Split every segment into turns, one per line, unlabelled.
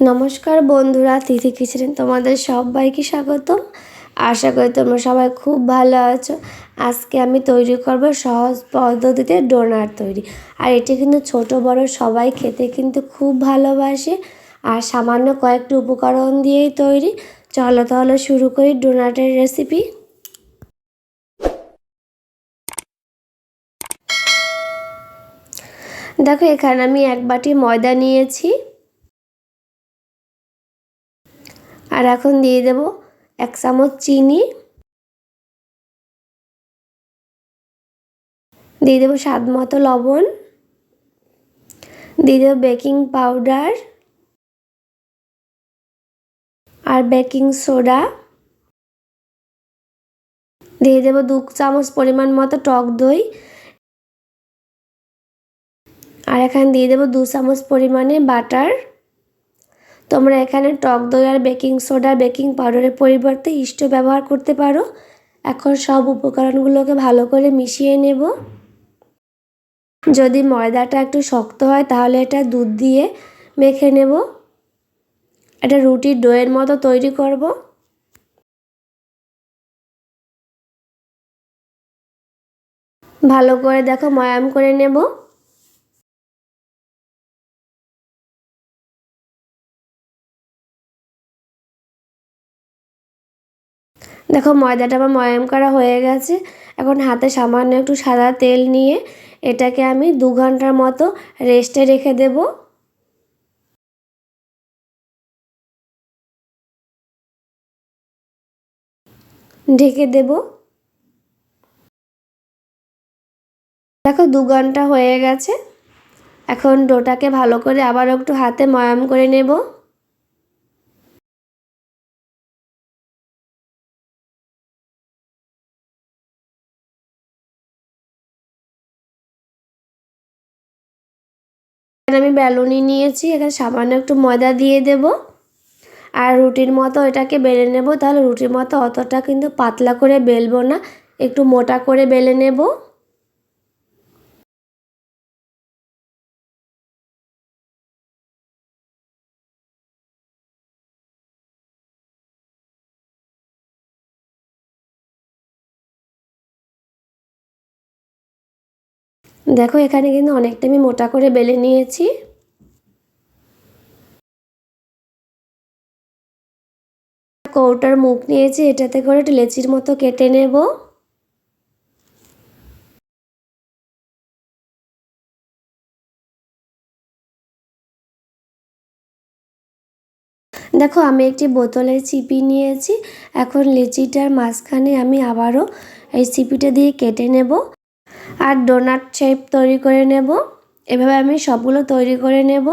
নমস্কার বন্ধুরা, তিথি কিচেনে তোমাদের সবাইকে স্বাগতম। আশা করি তোমরা সবাই খুব ভালো আছো। আজকে আমি তৈরি করব সহজ পদ্ধতিতে ডোনাট তৈরি। আর এটি কিন্তু ছোট বড় সবাই খেতে কিন্তু খুব ভালোবাসে। আর সামান্য কয়েকটি উপকরণ দিয়েই তৈরি। চলো তাহলে শুরু করি ডোনাটের রেসিপি। দেখো, এখানে আমি 1 বাটি ময়দা নিয়েছি। আর এখন দিয়ে দেব 1 চামচ চিনি, দিয়ে দেবো স্বাদ মতো লবণ, দিয়ে দেবো বেকিং পাউডার আর বেকিং সোডা, দিয়ে দেবো 2 চামচ পরিমাণ মতো টক দই, আর এখানে দিয়ে দেবো 2 চামচ পরিমাণে বাটার। তোমরা এখানে টক দই আর বেকিং সোডা বেকিং পাউডারের পরিবর্তে ইস্ট ব্যবহার করতে পারো। এখন সব উপকরণগুলোকে ভালো করে মিশিয়ে নেব। যদি ময়দাটা একটু শক্ত হয় তাহলে এটা দুধ দিয়ে মেখে নেব। এটা রুটির ডোয়ের মতো তৈরি করব। ভালো করে দেখো ময়াম করে নেব। দেখো ময়দাটা আমার ময়াম করা হয়ে গেছে। এখন হাতে সামান্য একটু সাদা তেল নিয়ে এটাকে আমি 2 ঘন্টার মতো রেস্টে রেখে দেব। ঢেকে দেব। দেখো 2 ঘন্টা হয়ে গেছে। এখন ডোটাকে ভালো করে আবার একটু হাতে ময়াম করে নেব। আমি বেলুনি নিয়েছি, এখানে সামান্য একটু ময়দা দিয়ে দেব আর রুটির মতো এটাকে বেলে নেব। তাহলে রুটির মতো অতটা কিন্তু পাতলা করে বেলবো না, একটু মোটা করে বেলে নেব। দেখো এখানে কিন্তু অনেকটা আমি মোটা করে বেলে নিয়েছি। কৌটার মুখ নিয়েছি, এটাতে করে একটু লেচির মতো কেটে নেব। দেখো আমি একটি বোতলের চিপি নিয়েছি। এখন লেচিটার মাঝখানে আমি আবারও এই চিপিটা দিয়ে কেটে নেব আর ডোনাট শেপ তৈরি করে নেব। এভাবে আমি সবগুলো তৈরি করে নেব।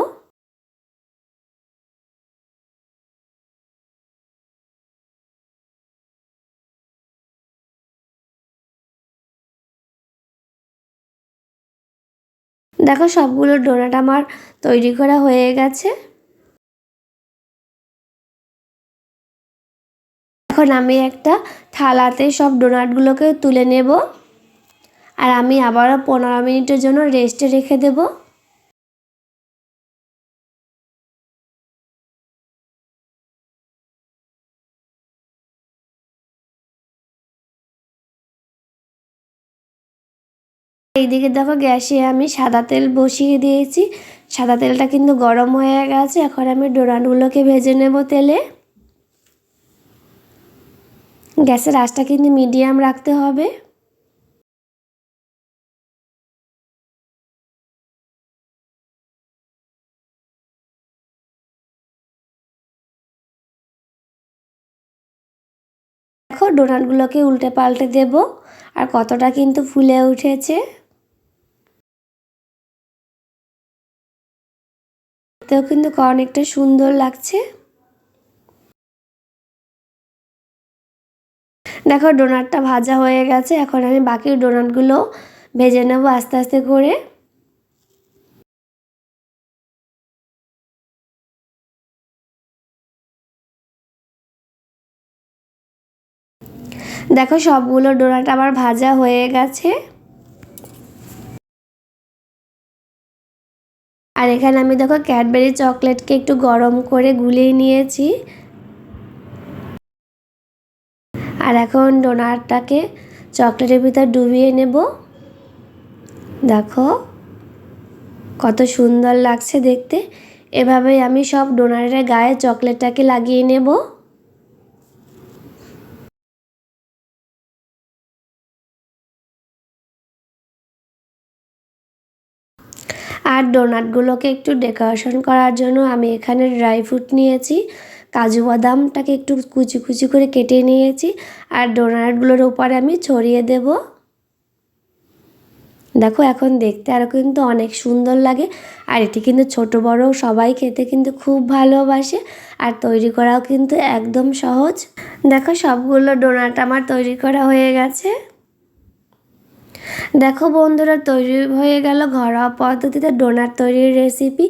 দেখো সবগুলো ডোনাট আমার তৈরি করা হয়ে গেছে। এখন আমি একটা থালাতে সব ডোনাটগুলোকে তুলে নেব আর আমি আবারও 15 মিনিটের জন্য রেস্টে রেখে দেব। এইদিকে দেখো গ্যাসে আমি সাদা তেল বসিয়ে দিয়েছি। সাদা তেলটা কিন্তু গরম হয়ে গেছে। এখন আমি ডোনাটগুলোকে ভেজে নেব তেলে। গ্যাসের আঁচটা কিন্তু মিডিয়াম রাখতে হবে। দেখো ডোনাটগুলোকে উল্টে পাল্টে দেব আর কতটা কিন্তু ফুলে উঠেছে। দেখতেও কিন্তু অনেকটা সুন্দর লাগছে। দেখো ডোনাটটা ভাজা হয়ে গেছে। এখন আমি বাকি ডোনাটগুলো ভেজে নেব আস্তে আস্তে করে। দেখো সবগুলো ডোনাট আমার ভাজা হয়ে গেছে। আর এখানে আমি দেখো ক্যাডবেরি চকলেটকে একটু গরম করে গুলিয়ে নিয়েছি। আর এখন ডোনাটটাকে চকলেটের ভিতর ডুবিয়ে নেব। দেখো কত সুন্দর লাগছে দেখতে। এভাবেই আমি সব ডোনাটের গায়ে চকলেটটাকে লাগিয়ে নেব। আর ডোনাটগুলোকে একটু ডেকোরেশন করার জন্য আমি এখানে ড্রাই ফ্রুট নিয়েছি, কাজু বাদামটাকে একটু কুচি কুচি করে কেটে নিয়েছি আর ডোনাটগুলোর উপরে আমি ছড়িয়ে দেব। দেখো এখন দেখতে আরও কিন্তু অনেক সুন্দর লাগে। আর এটি কিন্তু ছোট বড় সবাই খেতে কিন্তু খুব ভালোবাসে। আর তৈরি করাও কিন্তু একদম সহজ। দেখো সবগুলো ডোনাট আমার তৈরি করা হয়ে গেছে। দেখো বন্ধুরা, তৈরি হয়ে গেল ঘরোয়া পদ্ধতিতে ডোনাট তৈরির রেসিপি।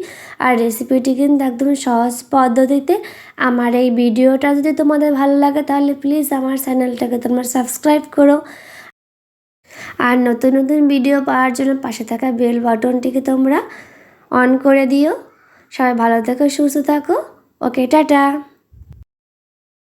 আর রেসিপিটি কিন্তু একদম সহজ পদ্ধতিতে। আমার এই ভিডিওটা যদি তোমাদের ভালো লাগে তাহলে প্লিজ আমার চ্যানেলটাকে তোমরা সাবস্ক্রাইব করো। আর নতুন নতুন ভিডিও পাওয়ার জন্য পাশে থাকা বেল বাটনটিকে তোমরা অন করে দিও। সবাই ভালো থেকো, সুস্থ থাকো। ওকে, টাটা।